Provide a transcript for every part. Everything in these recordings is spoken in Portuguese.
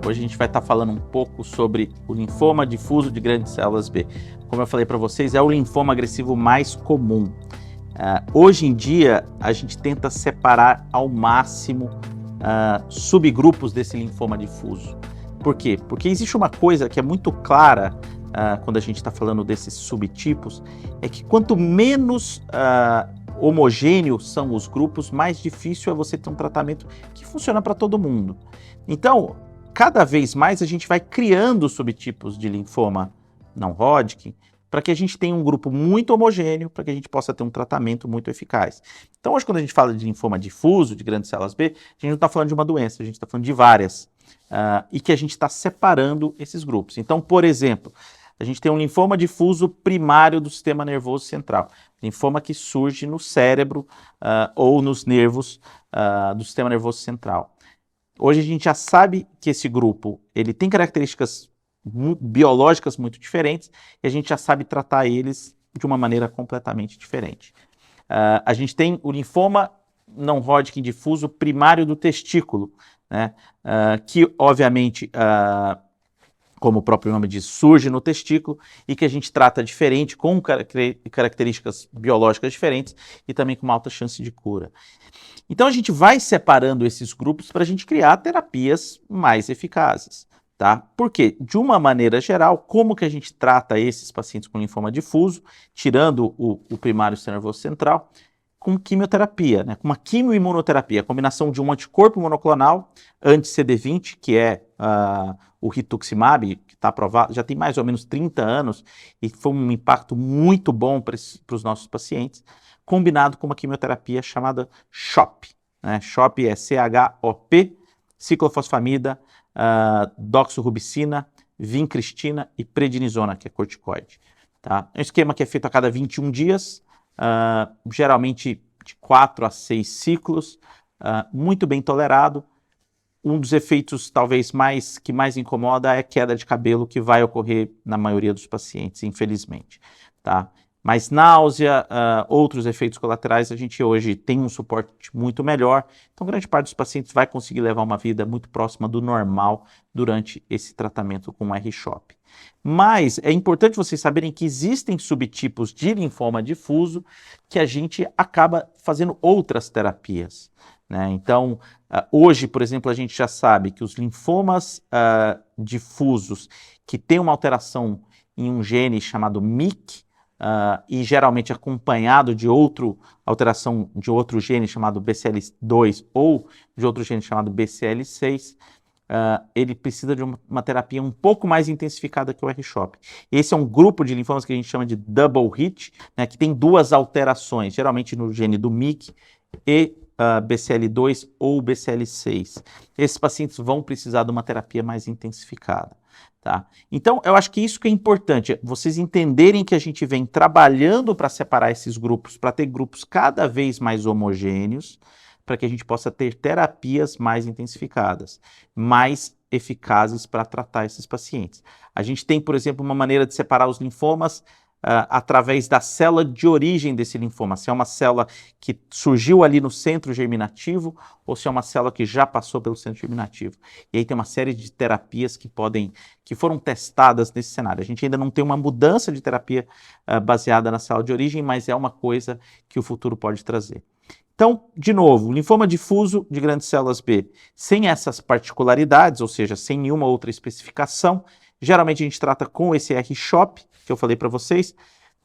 Hoje a gente vai estar falando um pouco sobre o linfoma difuso de grandes células B. Como eu falei para vocês, é o linfoma agressivo mais comum. Hoje em dia, a gente tenta separar ao máximo subgrupos desse linfoma difuso. Por quê? Porque existe uma coisa que é muito clara quando a gente está falando desses subtipos, é que quanto menos homogêneos são os grupos, mais difícil é você ter um tratamento que funciona para todo mundo. Então, cada vez mais a gente vai criando subtipos de linfoma não Hodgkin para que a gente tenha um grupo muito homogêneo, para que a gente possa ter um tratamento muito eficaz. Então, hoje, quando a gente fala de linfoma difuso, de grandes células B, a gente não está falando de uma doença, a gente está falando de várias, e que a gente está separando esses grupos. Então, por exemplo, a gente tem um linfoma difuso primário do sistema nervoso central, linfoma que surge no cérebro ou nos nervos do sistema nervoso central. Hoje a gente já sabe que esse grupo ele tem características biológicas muito diferentes e a gente já sabe tratar eles de uma maneira completamente diferente. A gente tem o linfoma não Hodgkin difuso primário do testículo, né? Que obviamente, como o próprio nome diz, surge no testículo e que a gente trata diferente, com características biológicas diferentes e também com uma alta chance de cura. Então a gente vai separando esses grupos para a gente criar terapias mais eficazes, tá? Porque, de uma maneira geral, como que a gente trata esses pacientes com linfoma difuso, tirando o primário sistema nervoso central, com quimioterapia, né? Com uma quimioimunoterapia, a combinação de um anticorpo monoclonal anti-CD20, que é o rituximab, que está aprovado, já tem mais ou menos 30 anos, e foi um impacto muito bom para os nossos pacientes, combinado com uma quimioterapia chamada CHOP. Né? CHOP é CHOP, ciclofosfamida, doxorubicina, vincristina e prednisona, que é corticoide. Tá? É um esquema que é feito a cada 21 dias, geralmente de 4 a 6 ciclos, muito bem tolerado. Um dos efeitos talvez que mais incomoda é a queda de cabelo, que vai ocorrer na maioria dos pacientes, infelizmente. Tá? Mas náusea, outros efeitos colaterais, a gente hoje tem um suporte muito melhor, então grande parte dos pacientes vai conseguir levar uma vida muito próxima do normal durante esse tratamento com o R-CHOP. Mas é importante vocês saberem que existem subtipos de linfoma difuso que a gente acaba fazendo outras terapias, né? Então, hoje, por exemplo, a gente já sabe que os linfomas difusos que têm uma alteração em um gene chamado MYC, e geralmente acompanhado de alteração de outro gene chamado BCL2 ou de outro gene chamado BCL6, ele precisa de uma terapia um pouco mais intensificada que o R-CHOP. Esse é um grupo de linfomas que a gente chama de double hit, né, que tem duas alterações, geralmente no gene do MYC e BCL2 ou BCL6. Esses pacientes vão precisar de uma terapia mais intensificada. Tá? Então, eu acho que isso que é importante, vocês entenderem que a gente vem trabalhando para separar esses grupos, para ter grupos cada vez mais homogêneos, para que a gente possa ter terapias mais intensificadas, mais eficazes para tratar esses pacientes. A gente tem, por exemplo, uma maneira de separar os linfomas através da célula de origem desse linfoma, se é uma célula que surgiu ali no centro germinativo ou se é uma célula que já passou pelo centro germinativo. E aí tem uma série de terapias que foram testadas nesse cenário. A gente ainda não tem uma mudança de terapia baseada na célula de origem, mas é uma coisa que o futuro pode trazer. Então, de novo, linfoma difuso de grandes células B, sem essas particularidades, ou seja, sem nenhuma outra especificação, geralmente a gente trata com esse R-CHOP, que eu falei para vocês.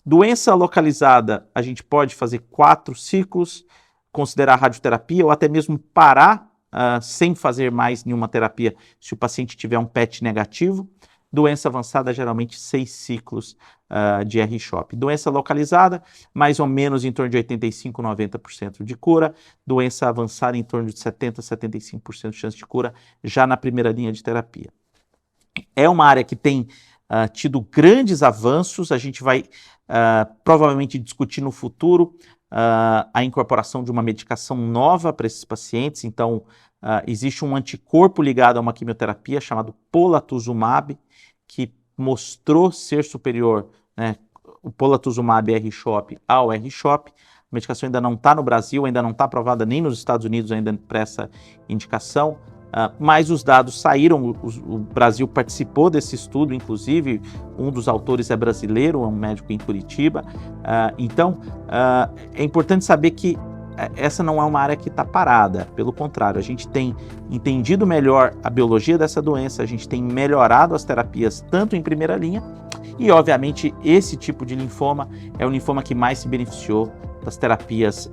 Doença localizada, a gente pode fazer 4 ciclos, considerar radioterapia ou até mesmo parar sem fazer mais nenhuma terapia se o paciente tiver um PET negativo. Doença avançada, geralmente 6 ciclos de R-CHOP. Doença localizada, mais ou menos em torno de 85% a 90% de cura. Doença avançada, em torno de 70% a 75% de chance de cura, já na primeira linha de terapia. É uma área que tem tido grandes avanços, a gente vai provavelmente discutir no futuro a incorporação de uma medicação nova para esses pacientes. Então, existe um anticorpo ligado a uma quimioterapia chamado polatuzumab, que mostrou ser superior, né, o polatuzumab R-CHOP ao R-CHOP. A medicação ainda não está no Brasil, ainda não está aprovada nem nos Estados Unidos ainda para essa indicação, mas os dados saíram, o Brasil participou desse estudo, inclusive um dos autores é brasileiro, é um médico em Curitiba. Então, é importante saber que essa não é uma área que está parada, pelo contrário, a gente tem entendido melhor a biologia dessa doença, a gente tem melhorado as terapias tanto em primeira linha, e obviamente esse tipo de linfoma é o linfoma que mais se beneficiou das terapias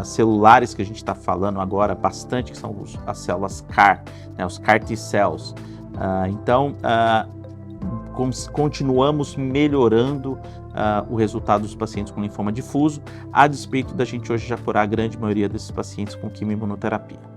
celulares que a gente está falando agora bastante, que são as células CAR, né, os CAR T-cells. Então, continuamos melhorando o resultado dos pacientes com linfoma difuso, a despeito da gente hoje já curar a grande maioria desses pacientes com quimioimunoterapia.